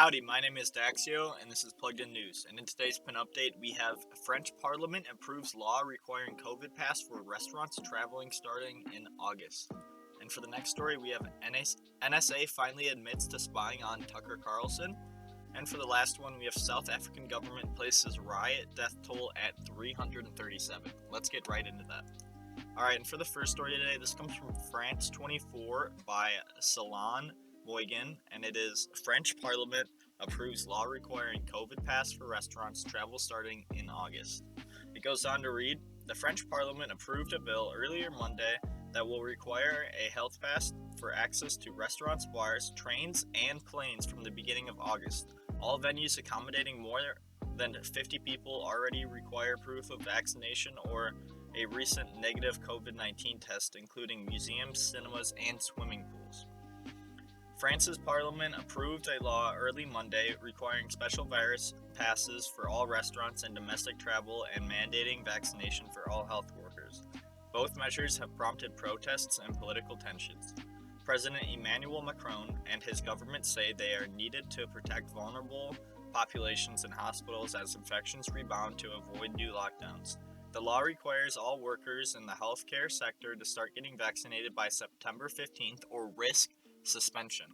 Howdy, my name is Daxio, and this is Plugged In News. And in today's pin update, we have French Parliament approves law requiring COVID pass for restaurants traveling starting in August. And for the next story, we have NSA finally admits to spying on Tucker Carlson. And for the last one, we have South African government places riot death toll at 337. Let's get right into that. Alright, and for the first story today, this comes from France 24 by Salon Boygan, and it is French Parliament approves law requiring COVID pass for restaurants travel starting in August. It goes on to read, the French Parliament approved a bill earlier Monday that will require a health pass for access to restaurants, bars, trains, and planes from the beginning of August. All venues accommodating more than 50 people already require proof of vaccination or a recent negative COVID-19 test, including museums, cinemas, and swimming pools. France's parliament approved a law early Monday requiring special virus passes for all restaurants and domestic travel and mandating vaccination for all health workers. Both measures have prompted protests and political tensions. President Emmanuel Macron and his government say they are needed to protect vulnerable populations in hospitals as infections rebound to avoid new lockdowns. The law requires all workers in the healthcare sector to start getting vaccinated by September 15th or risk suspension.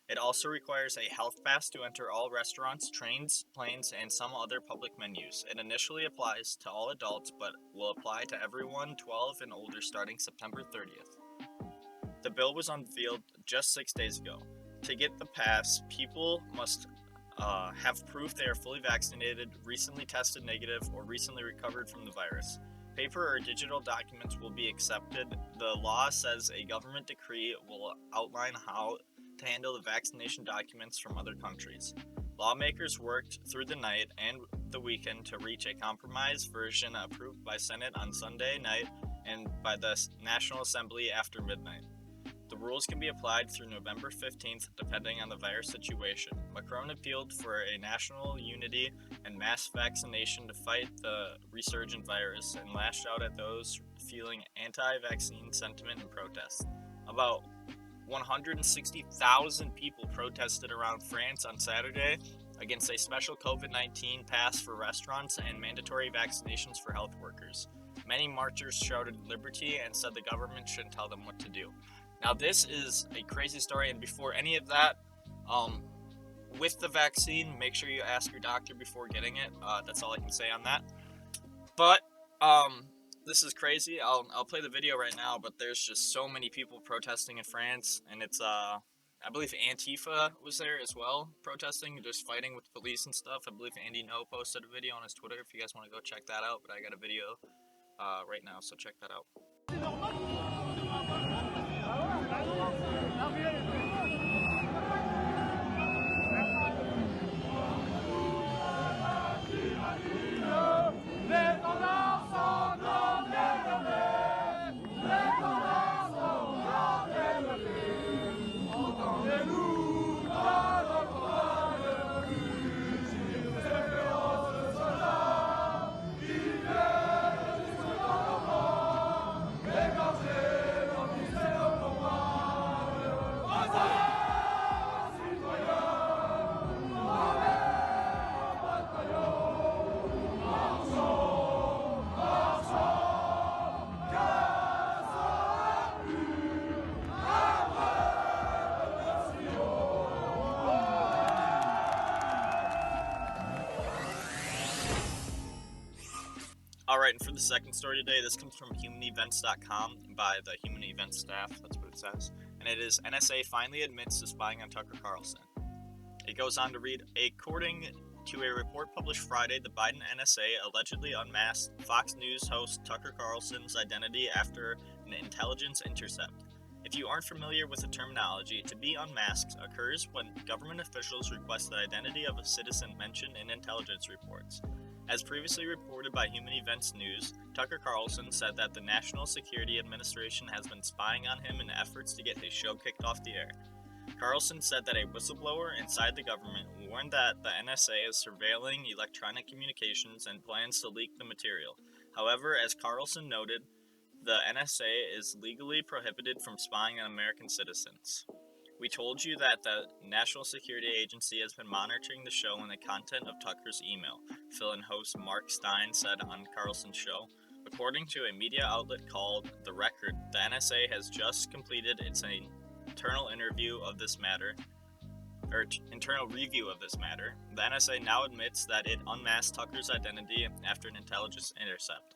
It also requires a health pass to enter all restaurants, trains, planes, and some other public menus. It initially applies to all adults, but will apply to everyone 12 and older starting September 30th. The bill was unveiled just 6 days ago. To get the pass, people must have proof they are fully vaccinated, recently tested negative, or recently recovered from the virus. Paper or digital documents will be accepted. The law says a government decree will outline how to handle the vaccination documents from other countries. Lawmakers worked through the night and the weekend to reach a compromise version approved by Senate on Sunday night and by the National Assembly after midnight. The rules can be applied through November 15th, depending on the virus situation. Macron appealed for a national unity and mass vaccination to fight the resurgent virus and lashed out at those feeling anti-vaccine sentiment and protests. About 160,000 people protested around France on Saturday against a special COVID-19 pass for restaurants and mandatory vaccinations for health workers. Many marchers shouted liberty and said the government shouldn't tell them what to do. Now, this is a crazy story, and before any of that, with the vaccine, make sure you ask your doctor before getting it. That's all I can say on that. But this is crazy. I'll play the video right now, but there's just so many people protesting in France, and it's I believe Antifa was there as well, protesting, just fighting with the police and stuff. I believe Andy No posted a video on his Twitter if you guys want to go check that out, but I got a video right now, so check that out. Alright, and for the second story today, this comes from humanevents.com by the Human Events staff, that's what it says, and it is NSA finally admits to spying on Tucker Carlson. It goes on to read, according to a report published Friday, the Biden NSA allegedly unmasked Fox News host Tucker Carlson's identity after an intelligence intercept. If you aren't familiar with the terminology, to be unmasked occurs when government officials request the identity of a citizen mentioned in intelligence reports. As previously reported by Human Events News, Tucker Carlson said that the National Security Administration has been spying on him in efforts to get his show kicked off the air. Carlson said that a whistleblower inside the government warned that the NSA is surveilling electronic communications and plans to leak the material. However, as Carlson noted, the NSA is legally prohibited from spying on American citizens. We told you that the National Security Agency has been monitoring the show and the content of Tucker's email, fill-in host Mark Stein said on Carlson's show. According to a media outlet called The Record, the NSA has just completed its internal review of this matter. The NSA now admits that it unmasked Tucker's identity after an intelligence intercept.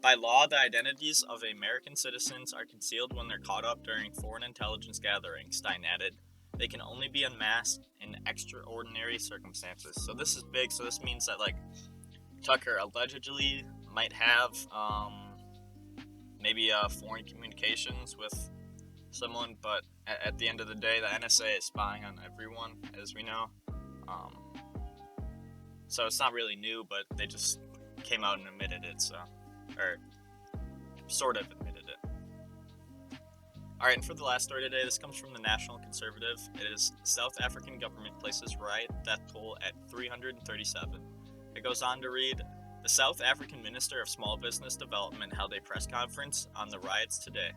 By law, the identities of American citizens are concealed when they're caught up during foreign intelligence gatherings, Stein added. They can only be unmasked in extraordinary circumstances. So this is big. So this means that, Tucker allegedly might have maybe foreign communications with someone, but at the end of the day, the NSA is spying on everyone, as we know. So it's not really new, but they just came out and admitted it, or sort of admitted it. Alright, and for the last story today, this comes from the National Conservative. It is South African government places riot death toll at 337. It goes on to read, the South African Minister of Small Business Development held a press conference on the riots today.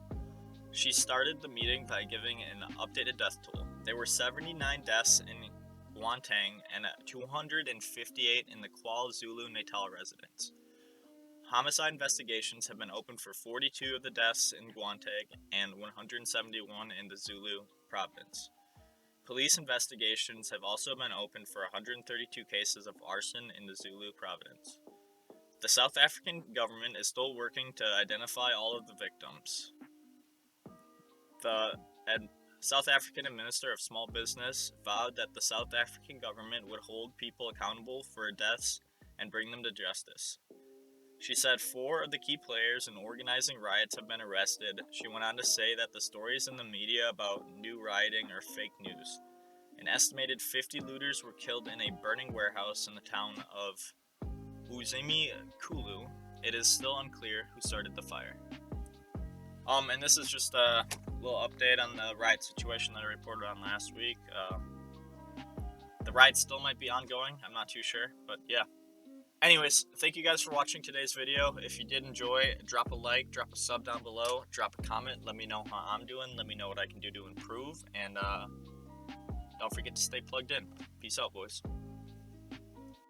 She started the meeting by giving an updated death toll. There were 79 deaths in Gauteng and 258 in the KwaZulu-Natal residence. Homicide investigations have been opened for 42 of the deaths in Gauteng and 171 in the Zulu province. Police investigations have also been opened for 132 cases of arson in the Zulu province. The South African government is still working to identify all of the victims. The South African Minister of Small Business vowed that the South African government would hold people accountable for deaths and bring them to justice. She said 4 of the key players in organizing riots have been arrested. She went on to say that the stories in the media about new rioting are fake news. An estimated 50 looters were killed in a burning warehouse in the town of Uzimikulu. It is still unclear who started the fire. And this is just a little update on the riot situation that I reported on last week. The riot still might be ongoing, I'm not too sure, but yeah. Anyways, thank you guys for watching today's video. If you did enjoy, drop a like, drop a sub down below, drop a comment, let me know how I'm doing, let me know what I can do to improve, and don't forget to stay plugged in. Peace out, boys.